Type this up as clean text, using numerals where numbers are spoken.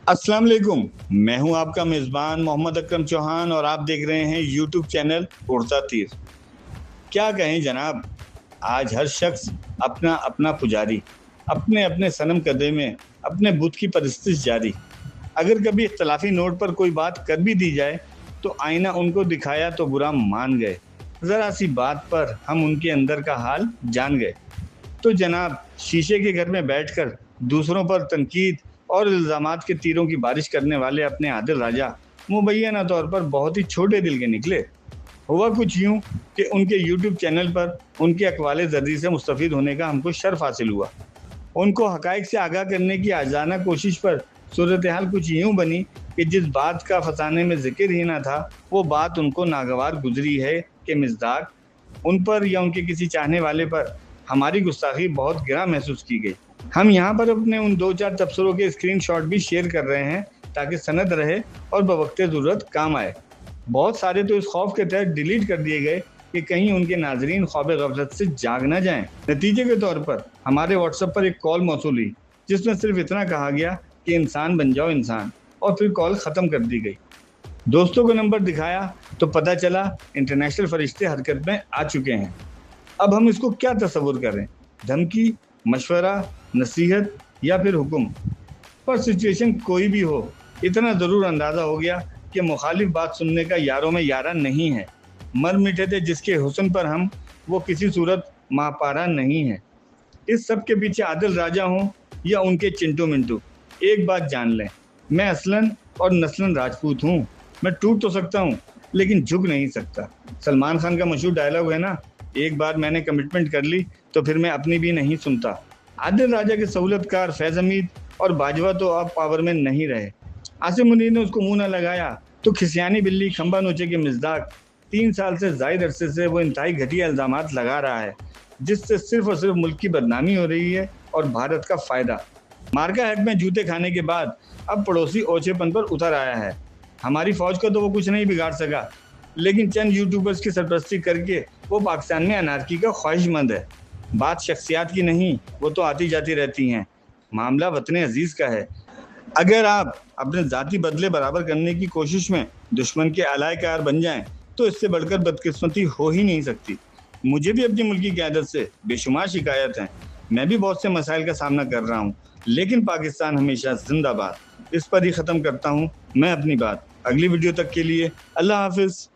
अस्सलाम वालेकुम। मैं हूं आपका मेज़बान मोहम्मद अकरम चौहान और आप देख रहे हैं यूट्यूब चैनल उड़ता तीर। क्या कहें जनाब, आज हर शख्स अपना अपना पुजारी, अपने अपने सनम कदे में अपने बुत की परस्तिश जारी। अगर कभी इख्तलाफी नोट पर कोई बात कर भी दी जाए तो आईना उनको दिखाया तो बुरा मान गए, ज़रा सी बात पर हम उनके अंदर का हाल जान गए। तो जनाब, शीशे के घर में बैठकर दूसरों पर तनकीद और इल्ज़ामात के तीरों की बारिश करने वाले अपने आदिल राजा मुबैना तौर पर बहुत ही छोटे दिल के निकले। हुआ कुछ यूँ कि उनके यूट्यूब चैनल पर उनके अक़वाले ज़र्री से मुस्तफ़ीद होने का हमको शर्फ़ हासिल हुआ। उनको हक़ाइक़ से आगाह करने की आज़ाना कोशिश पर सूरत हाल कुछ यूँ बनी कि जिस बात का फ़साने में ज़िक्र ही ना था, वो बात उनको नागवार गुज़री है कि मिज़दाक उन पर या उनके किसी चाहने वाले पर हमारी गुस्ताखी बहुत गिरा महसूस की गई। हम यहाँ पर अपने उन 2-4 तबसरों के स्क्रीनशॉट भी शेयर कर रहे हैं ताकि सनद रहे और बवक़्ते ज़रूरत काम आए। बहुत सारे तो इस खौफ के तहत डिलीट कर दिए गए कि कहीं उनके नाज़रीन ख्वाब गफलत से जाग ना जाएं। नतीजे के तौर पर हमारे व्हाट्सएप पर एक कॉल मौसूल हुई जिसमें सिर्फ इतना कहा गया कि इंसान बन जाओ इंसान, और फिर कॉल ख़त्म कर दी गई। दोस्तों को नंबर दिखाया तो पता चला इंटरनेशनल फरिश्ते हरकत में आ चुके हैं। अब हम इसको क्या तसव्वुर करें, धमकी, मशवरा, नसीहत या फिर हुक्म? पर सिचुएशन कोई भी हो, इतना ज़रूर अंदाज़ा हो गया कि मुखालिफ बात सुनने का यारों में यारा नहीं है। मर मिटे थे जिसके हुस्न पर हम, वो किसी सूरत मापारा नहीं है। इस सब के पीछे आदिल राजा हों या उनके चिंटू मिंटू, एक बात जान लें, मैं असलन और नस्लन राजपूत हूँ। मैं टूट तो सकता हूँ लेकिन झुक नहीं सकता। सलमान खान का मशहूर डायलॉग है ना, एक बार मैंने कमिटमेंट कर ली तो फिर मैं अपनी भी नहीं सुनता। आदिल राजा के सहूलतकार फैज़ हमीद और बाजवा तो अब पावर में नहीं रहे। आसिम मुनीर ने उसको मुंह न लगाया तो खिसियानी बिल्ली खंबा नोचे के मिज़दाक 3 साल से ज़ायद अरसे से वो इंतहाई घटिया इल्ज़ामात लगा रहा है, जिससे सिर्फ और सिर्फ मुल्क की बदनामी हो रही है और भारत का फ़ायदा। मार्का हेड में जूते खाने के बाद अब पड़ोसी ओछेपन पर उतर आया है। हमारी फ़ौज का तो वो कुछ नहीं बिगाड़ सका, लेकिन चंद यूट्यूबर्स की सरपरस्ती करके वो पाकिस्तान में अनारकी का ख्वाहिशमंद है। बात शख्सियात की नहीं, वो तो आती जाती रहती हैं। मामला वतन अजीज़ का है। अगर आप अपने ज़ाती बदले बराबर करने की कोशिश में दुश्मन के अलायकार बन जाएं, तो इससे बढ़कर बदकिस्मती हो ही नहीं सकती। मुझे भी अपनी मुल्की क़यादत से बेशुमार शिकायत हैं। मैं भी बहुत से मसाइल का सामना कर रहा हूँ, लेकिन पाकिस्तान हमेशा जिंदाबाद। इस पर ही ख़त्म करता हूँ मैं अपनी बात। अगली वीडियो तक के लिए अल्लाह हाफ़िज़।